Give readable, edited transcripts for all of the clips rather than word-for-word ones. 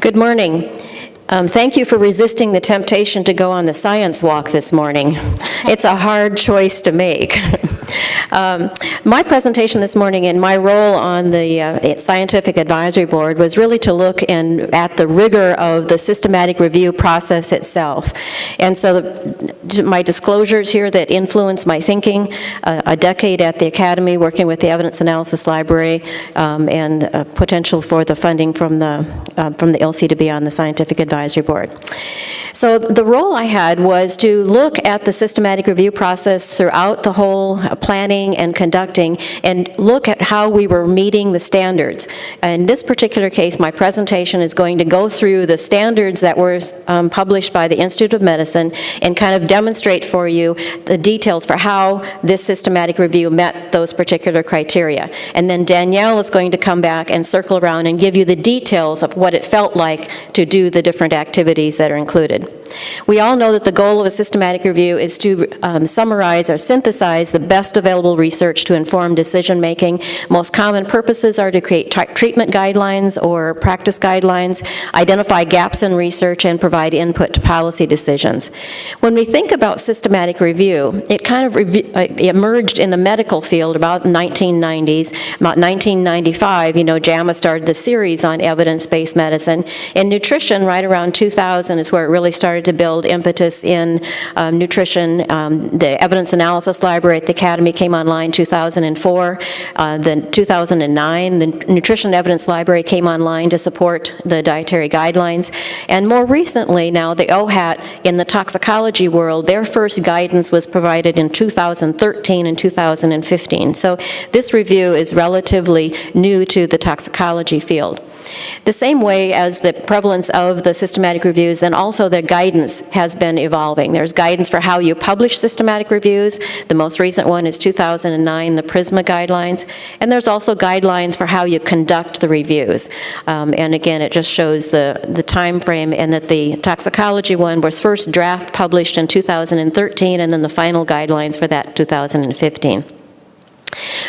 Good morning. Thank you for resisting the temptation to go on the science walk this morning. It's a hard choice to make. My presentation this morning and my role on the Scientific Advisory Board was really to look at the rigor of the systematic review process itself. And so my disclosures here that influenced my thinking, a decade at the Academy working with the Evidence Analysis Library, and potential for the funding from the ILSI to be on the Scientific Advisory Board. So the role I had was to look at the systematic review process throughout the whole planning and conducting and look at how we were meeting the standards. In this particular case, my presentation is going to go through the standards that were published by the Institute of Medicine and kind of demonstrate for you the details for how this systematic review met those particular criteria. And then Danielle is going to come back and circle around and give you the details of what it felt like to do the different activities that are included. We all know that the goal of a systematic review is to summarize or synthesize the best available research to inform decision-making. Most common purposes are to create treatment guidelines or practice guidelines, identify gaps in research, and provide input to policy decisions. When we think about systematic review, it kind of emerged in the medical field about the 1990s. About 1995, JAMA started the series on evidence-based medicine. In nutrition, right around 2000 is where it really started to build impetus in nutrition. The Evidence Analysis Library at the Academy came online 2004. Then 2009, the Nutrition Evidence Library came online to support the dietary guidelines. And more recently now, the OHAT in the toxicology world, their first guidance was provided in 2013 and 2015. So this review is relatively new to the toxicology field. The same way as the prevalence of the systematic reviews, then also the guidance has been evolving. There's guidance for how you publish systematic reviews. The most recent one is 2009, the PRISMA guidelines. And there's also guidelines for how you conduct the reviews. And again, it just shows the time frame, and that the toxicology one was first draft published in 2013, and then the final guidelines for that 2015.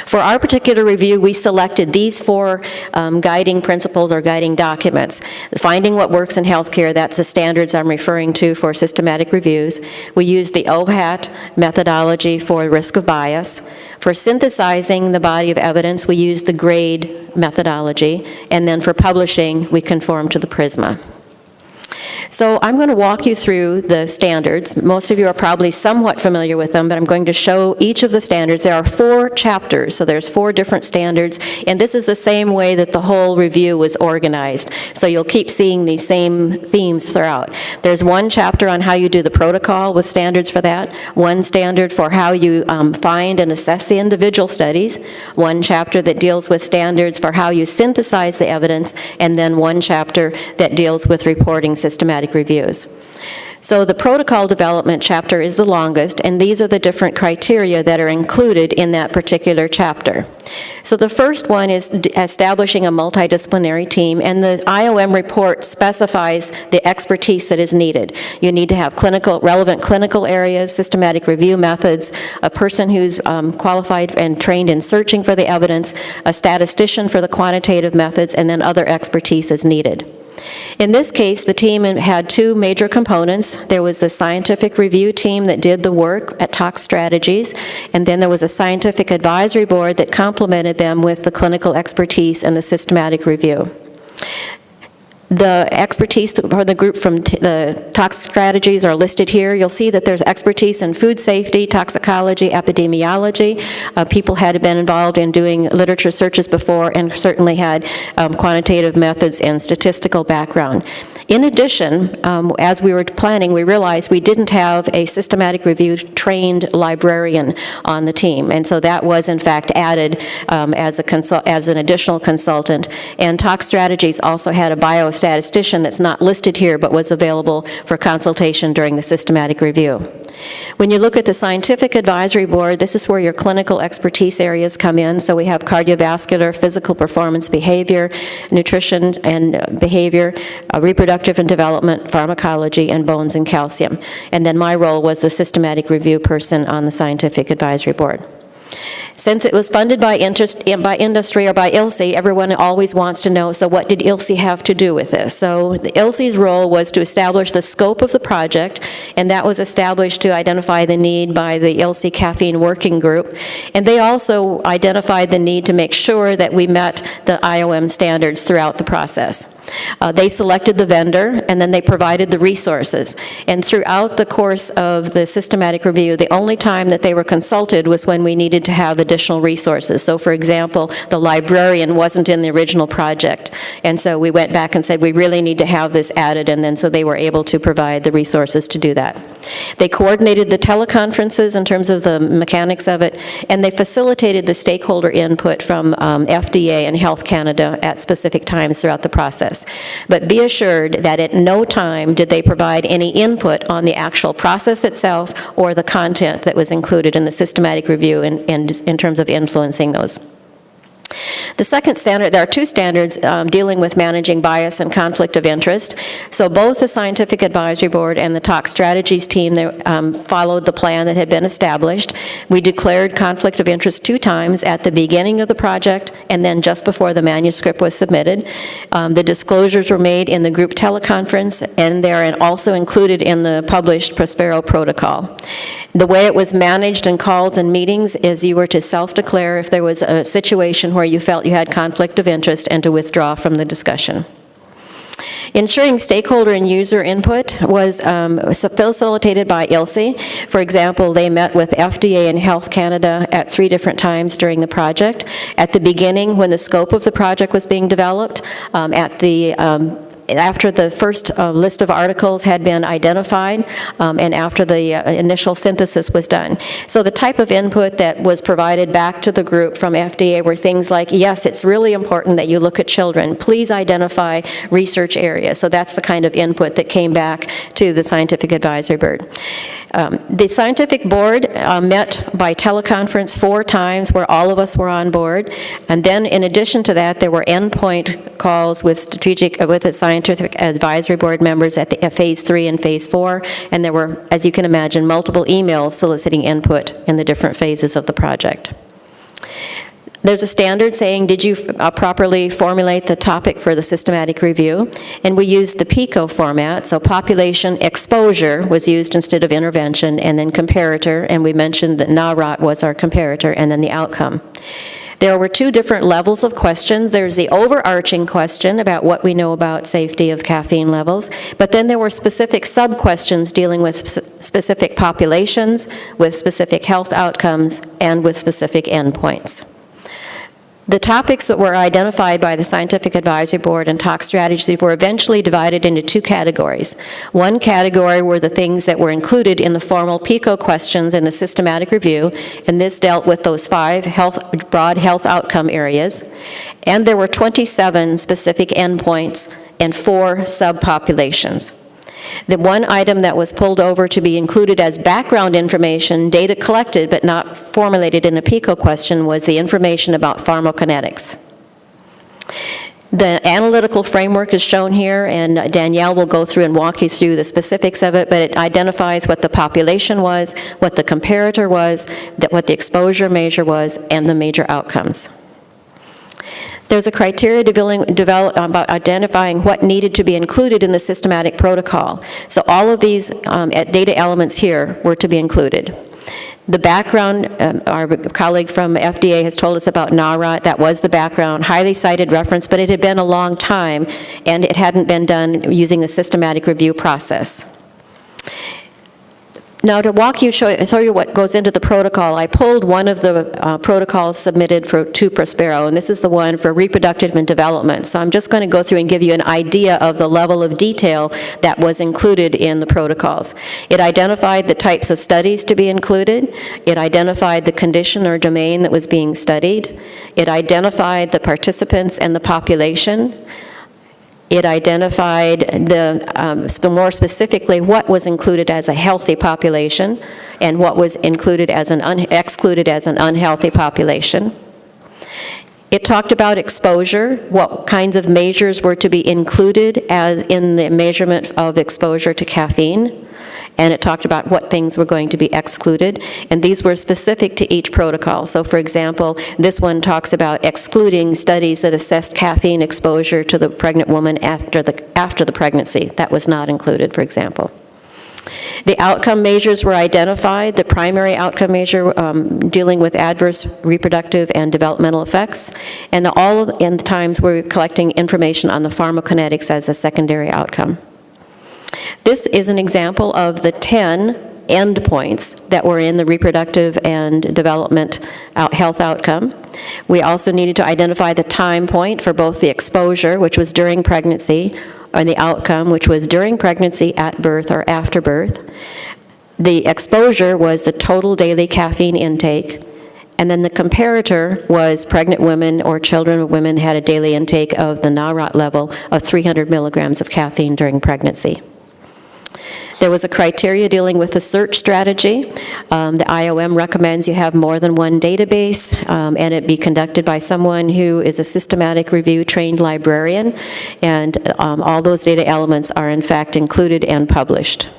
For our particular review, we selected these four guiding principles or guiding documents. Finding what works in healthcare, that's the standards I'm referring to for systematic reviews. We used the OHAT methodology for risk of bias. For synthesizing the body of evidence, we used the GRADE methodology. And then for publishing, we conformed to the PRISMA. So I'm going to walk you through the standards. Most of you are probably somewhat familiar with them, but I'm going to show each of the standards. There are 4 chapters, so there's 4 different standards, and this is the same way that the whole review was organized. So you'll keep seeing these same themes throughout. There's 1 chapter on how you do the protocol with standards for that, 1 standard for how you find and assess the individual studies, 1 chapter that deals with standards for how you synthesize the evidence, and then 1 chapter that deals with reporting systematic reviews. So the protocol development chapter is the longest, and these are the different criteria that are included in that particular chapter. So the first one is establishing a multidisciplinary team, and the IOM report specifies the expertise that is needed. You need to have relevant clinical areas, systematic review methods, a person who's qualified and trained in searching for the evidence, a statistician for the quantitative methods, and then other expertise is needed. In this case, the team had 2 major components. There was the scientific review team that did the work at Tox Strategies, and then there was a scientific advisory board that complemented them with the clinical expertise and the systematic review. The expertise for the group from the Tox Strategies are listed here. You'll see that there's expertise in food safety, toxicology, epidemiology. People had been involved in doing literature searches before and certainly had quantitative methods and statistical background. In addition, as we were planning, we realized we didn't have a systematic review trained librarian on the team, and so that was in fact added as an additional consultant. And Tox Strategies also had a biostatistician that's not listed here but was available for consultation during the systematic review. When you look at the Scientific Advisory Board, this is where your clinical expertise areas come in. So we have cardiovascular, physical performance behavior, nutrition and behavior, reproductive and development, pharmacology, and bones and calcium. And then my role was the systematic review person on the Scientific Advisory Board. Since it was funded by industry or by ILSI, everyone always wants to know, so what did ILSI have to do with this? So the ILSI's role was to establish the scope of the project, and that was established to identify the need by the ILSI Caffeine Working Group. And they also identified the need to make sure that we met the IOM standards throughout the process. They selected the vendor, and then they provided the resources. And throughout the course of the systematic review, the only time that they were consulted was when we needed to have additional resources. So, for example, the librarian wasn't in the original project, and so we went back and said, we really need to have this added, and then so they were able to provide the resources to do that. They coordinated the teleconferences in terms of the mechanics of it, and they facilitated the stakeholder input from FDA and Health Canada at specific times throughout the process. But be assured that at no time did they provide any input on the actual process itself or the content that was included in the systematic review in terms of influencing those. The second standard, there are two standards dealing with managing bias and conflict of interest. So both the Scientific Advisory Board and the Tox Strategies team followed the plan that had been established. We declared conflict of interest 2 times, at the beginning of the project and then just before the manuscript was submitted. The disclosures were made in the group teleconference, and they're also included in the published Prospero protocol. The way it was managed in calls and meetings is you were to self-declare if there was a situation where you felt you had conflict of interest and to withdraw from the discussion. Ensuring stakeholder and user input was facilitated by ILSI. For example, they met with FDA and Health Canada at 3 different times during the project. At the beginning, when the scope of the project was being developed, after the first list of articles had been identified, and after the initial synthesis was done. So the type of input that was provided back to the group from FDA were things like, yes, it's really important that you look at children. Please identify research areas. So that's the kind of input that came back to the Scientific Advisory Board. The Scientific Board met by teleconference 4 times where all of us were on board. And then in addition to that, there were endpoint calls with the Scientific Advisory Board members at the Phase 3 and Phase 4, and there were, as you can imagine, multiple emails soliciting input in the different phases of the project. There's a standard saying, did you properly formulate the topic for the systematic review? And we used the PICO format, so population exposure was used instead of intervention, and then comparator, and we mentioned that NAROT was our comparator, and then the outcome. There were 2 different levels of questions. There's the overarching question about what we know about safety of caffeine levels, but then there were specific sub-questions dealing with specific populations, with specific health outcomes, and with specific endpoints. The topics that were identified by the Scientific Advisory Board and Tox Strategies were eventually divided into 2 categories. One category were the things that were included in the formal PICO questions in the systematic review, and this dealt with those 5 broad health outcome areas. And there were 27 specific endpoints and 4 subpopulations. The one item that was pulled over to be included as background information, data collected but not formulated in a PICO question, was the information about pharmacokinetics. The analytical framework is shown here, and Danielle will go through and walk you through the specifics of it, but it identifies what the population was, what the comparator was, what the exposure measure was, and the major outcomes. There's a criteria about identifying what needed to be included in the systematic protocol. So all of these data elements here were to be included. The background, our colleague from FDA has told us about NAROT. That was the background, highly cited reference, but it had been a long time, and it hadn't been done using the systematic review process. Now, to show you what goes into the protocol, I pulled one of the protocols submitted to Prospero, and this is the one for reproductive and development. So I'm just going to go through and give you an idea of the level of detail that was included in the protocols. It identified the types of studies to be included. It identified the condition or domain that was being studied. It identified the participants and the population. It identified more specifically what was included as a healthy population and what was included as excluded as an unhealthy population. It talked about exposure, what kinds of measures were to be included as in the measurement of exposure to caffeine, and it talked about what things were going to be excluded, and these were specific to each protocol. So for example, this one talks about excluding studies that assessed caffeine exposure to the pregnant woman after the pregnancy. That was not included, for example. The outcome measures were identified, the primary outcome measure dealing with adverse reproductive and developmental effects, and all in the times we're collecting information on the pharmacokinetics as a secondary outcome. This is an example of the 10 endpoints that were in the reproductive and development health outcome. We also needed to identify the time point for both the exposure, which was during pregnancy, and the outcome, which was during pregnancy, at birth, or after birth. The exposure was the total daily caffeine intake, and then the comparator was pregnant women or children of women had a daily intake of the NAROT level of 300 milligrams of caffeine during pregnancy. There was a criteria dealing with the search strategy. The IOM recommends you have more than one database, and it be conducted by someone who is a systematic review trained librarian, and all those data elements are in fact included and published.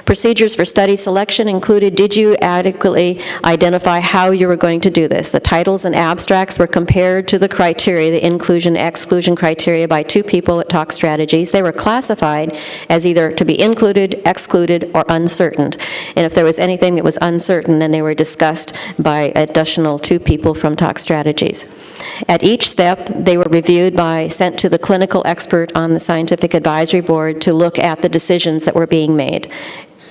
Procedures for study selection included, did you adequately identify how you were going to do this? The titles and abstracts were compared to the criteria, the inclusion-exclusion criteria, by two people at Tox Strategies. They were classified as either to be included, excluded, or uncertain. And if there was anything that was uncertain, then they were discussed by additional two people from Tox Strategies. At each step, they were reviewed sent to the clinical expert on the scientific advisory board to look at the decisions that were being made.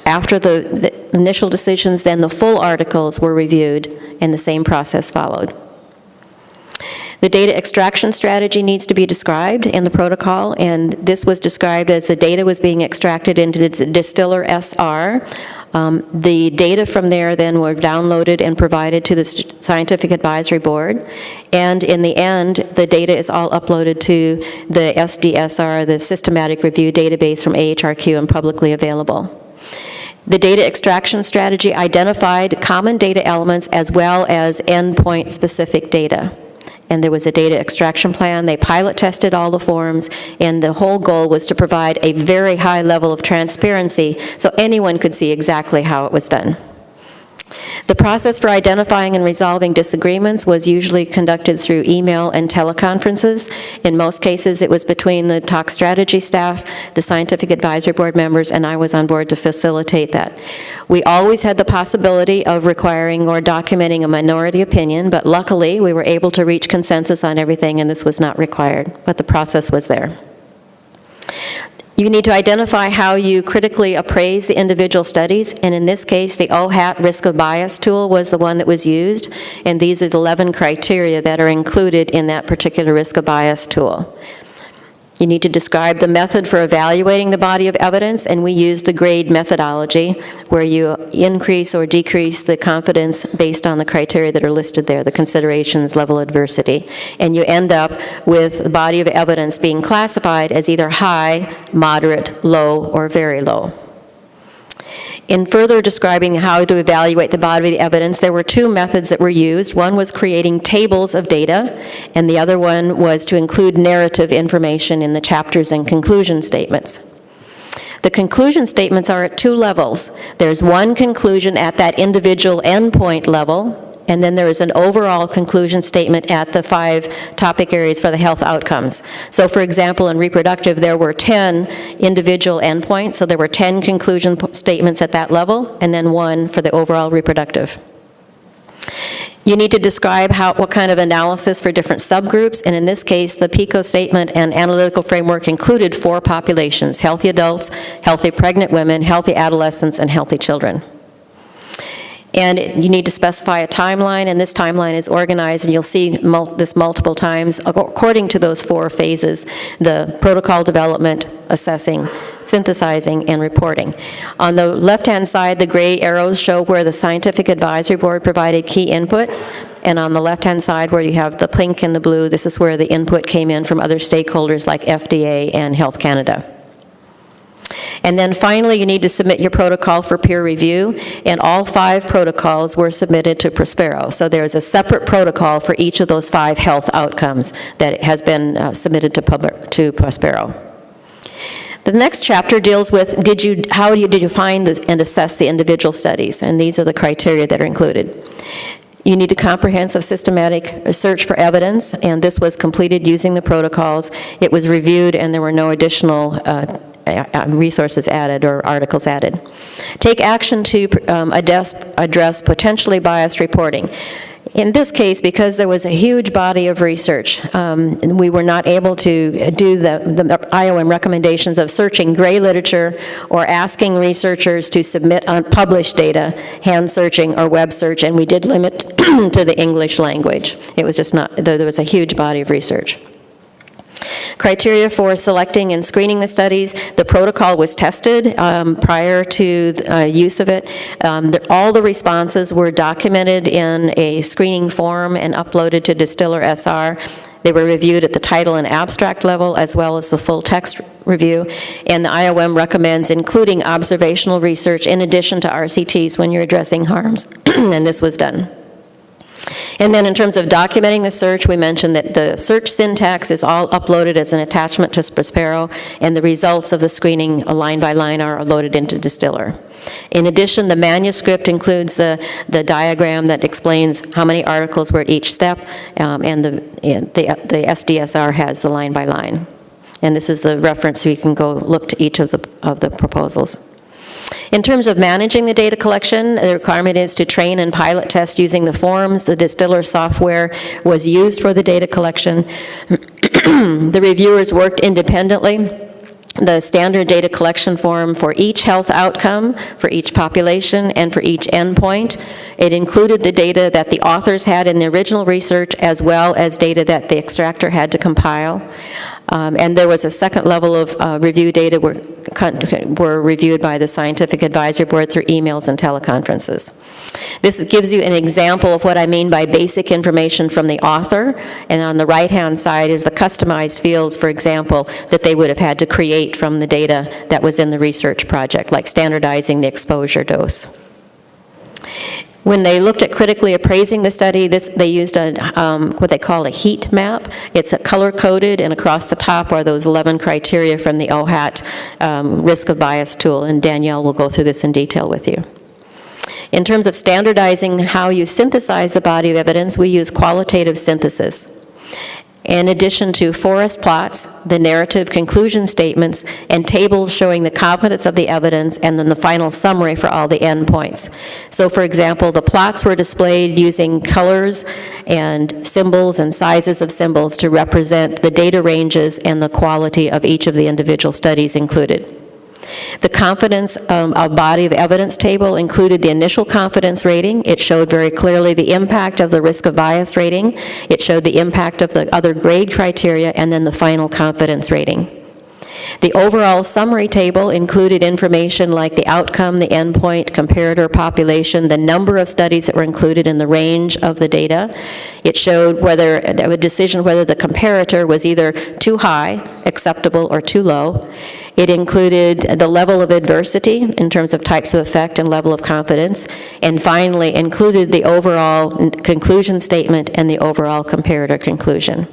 After the initial decisions, then the full articles were reviewed, and the same process followed. The data extraction strategy needs to be described in the protocol, and this was described as the data was being extracted into its distiller SR. The data from there then were downloaded and provided to the scientific advisory board, and in the end, the data is all uploaded to the SDSR, the systematic review database from AHRQ, and publicly available. The data extraction strategy identified common data elements as well as endpoint-specific data. And there was a data extraction plan. They pilot tested all the forms, and the whole goal was to provide a very high level of transparency so anyone could see exactly how it was done. The process for identifying and resolving disagreements was usually conducted through email and teleconferences. In most cases, it was between the Tox Strategy staff, the scientific advisory board members, and I was on board to facilitate that. We always had the possibility of requiring or documenting a minority opinion, but luckily we were able to reach consensus on everything, and this was not required, but the process was there. You need to identify how you critically appraise the individual studies, and in this case, the OHAT risk of bias tool was the one that was used, and these are the 11 criteria that are included in that particular risk of bias tool. You need to describe the method for evaluating the body of evidence, and we use the grade methodology, where you increase or decrease the confidence based on the criteria that are listed there, the considerations, level of adversity. And you end up with the body of evidence being classified as either high, moderate, low, or very low. In further describing how to evaluate the body of the evidence, there were two methods that were used. One was creating tables of data, and the other one was to include narrative information in the chapters and conclusion statements. The conclusion statements are at two levels. There's one conclusion at that individual endpoint level, and then there is an overall conclusion statement at the 5 topic areas for the health outcomes. So for example, in reproductive, there were 10 individual endpoints, so there were 10 conclusion statements at that level, and then 1 for the overall reproductive. You need to describe what kind of analysis for different subgroups, and in this case, the PICO statement and analytical framework included 4 populations: healthy adults, healthy pregnant women, healthy adolescents, and healthy children. And you need to specify a timeline, and this timeline is organized, and you'll see this multiple times according to those 4 phases: the protocol development, assessing, synthesizing, and reporting. On the left-hand side, the gray arrows show where the scientific advisory board provided key input, and on the left-hand side where you have the pink and the blue, this is where the input came in from other stakeholders like FDA and Health Canada. And then finally, you need to submit your protocol for peer review, and all 5 protocols were submitted to Prospero. So there's a separate protocol for each of those 5 health outcomes that has been submitted to Prospero. The next chapter deals with how did you find and assess the individual studies, and these are the criteria that are included. You need a comprehensive systematic search for evidence, and this was completed using the protocols. It was reviewed, and there were no additional resources added or articles added. Take action to address potentially biased reporting. In this case, because there was a huge body of research, we were not able to do the IOM recommendations of searching gray literature or asking researchers to submit unpublished data, hand searching or web search, and we did limit to the English language. It was just not, there was a huge body of research. Criteria for selecting and screening the studies. The protocol was tested prior to use of it. All the responses were documented in a screening form and uploaded to Distiller SR. They were reviewed at the title and abstract level as well as the full text review. And the IOM recommends including observational research in addition to RCTs when you're addressing harms, and this was done. And then in terms of documenting the search, we mentioned that the search syntax is all uploaded as an attachment to Prospero, and the results of the screening line by line are loaded into Distiller. In addition, the manuscript includes the diagram that explains how many articles were at each step, and the SDSR has the line by line. And this is the reference, so you can go look to each of the proposals. In terms of managing the data collection, the requirement is to train and pilot test using the forms. The Distiller software was used for the data collection. The reviewers worked independently. The standard data collection form for each health outcome, for each population, and for each endpoint. It included the data that the authors had in the original research as well as data that the extractor had to compile. And there was a second level of review data were reviewed by the Scientific Advisory Board through emails and teleconferences. This gives you an example of what I mean by basic information from the author, and on the right-hand side is the customized fields, for example, that they would have had to create from the data that was in the research project, like standardizing the exposure dose. When they looked at critically appraising the study, they used what they call a heat map. It's color-coded, and across the top are those 11 criteria from the OHAT risk of bias tool, and Danielle will go through this in detail with you. In terms of standardizing how you synthesize the body of evidence, we use qualitative synthesis. In addition to forest plots, the narrative conclusion statements, and tables showing the confidence of the evidence, and then the final summary for all the endpoints. So for example, the plots were displayed using colors and symbols and sizes of symbols to represent the data ranges and the quality of each of the individual studies included. The confidence of body of evidence table included the initial confidence rating. It showed very clearly the impact of the risk of bias rating. It showed the impact of the other grade criteria, and then the final confidence rating. The overall summary table included information like the outcome, the endpoint, comparator population, the number of studies that were included in the range of the data. It showed a decision whether the comparator was either too high, acceptable, or too low. It included the level of adversity in terms of types of effect and level of confidence, and finally included the overall conclusion statement and the overall comparator conclusion.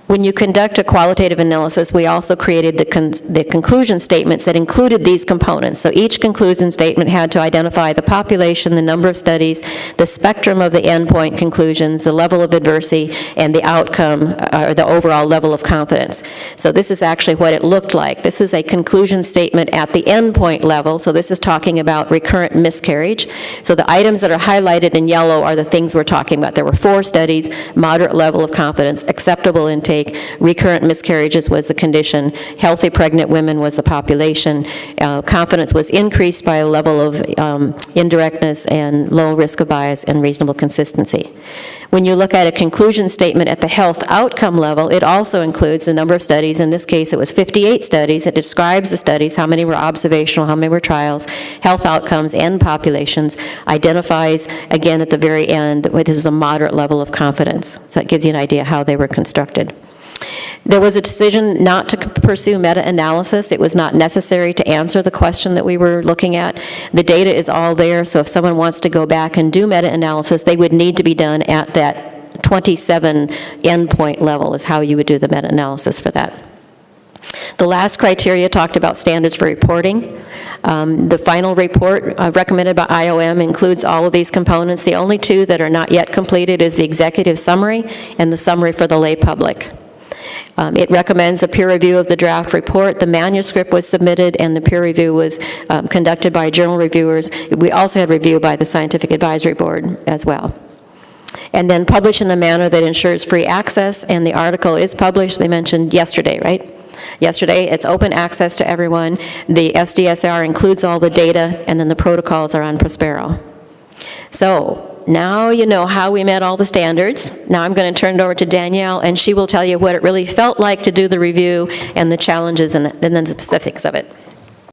When you conduct a qualitative analysis, we also created the conclusion statements that included these components. So each conclusion statement had to identify the population, the number of studies, the spectrum of the endpoint conclusions, the level of adversity, and the outcome, or the overall level of confidence. So this is actually what it looked like. This is a conclusion statement at the endpoint level. So this is talking about recurrent miscarriage. So the items that are highlighted in yellow are the things we're talking about. There were 4 studies, moderate level of confidence, acceptable intake, recurrent miscarriages was the condition, healthy pregnant women was the population, confidence was increased by a level of indirectness and low risk of bias and reasonable consistency. When you look at a conclusion statement at the health outcome level, it also includes the number of studies. In this case, it was 58 studies. It describes the studies, how many were observational, how many were trials, health outcomes, and populations, identifies, again, at the very end, this is a moderate level of confidence. So it gives you an idea how they were constructed. There was a decision not to pursue meta-analysis. It was not necessary to answer the question that we were looking at. The data is all there, so if someone wants to go back and do meta-analysis, they would need to be done at that 27 endpoint level is how you would do the meta-analysis for that. The last criteria talked about standards for reporting. The final report recommended by IOM includes all of these components. The only two that are not yet completed is the executive summary and the summary for the lay public. It recommends a peer review of the draft report. The manuscript was submitted, and the peer review was conducted by journal reviewers. We also had review by the Scientific Advisory Board as well. And then publish in a manner that ensures free access, and the article is published, they mentioned yesterday, right? Yesterday, it's open access to everyone. The SDSR includes all the data, and then the protocols are on Prospero. So, now you know how we met all the standards. Now I'm going to turn it over to Danielle, and she will tell you what it really felt like to do the review and the challenges and then the specifics of it.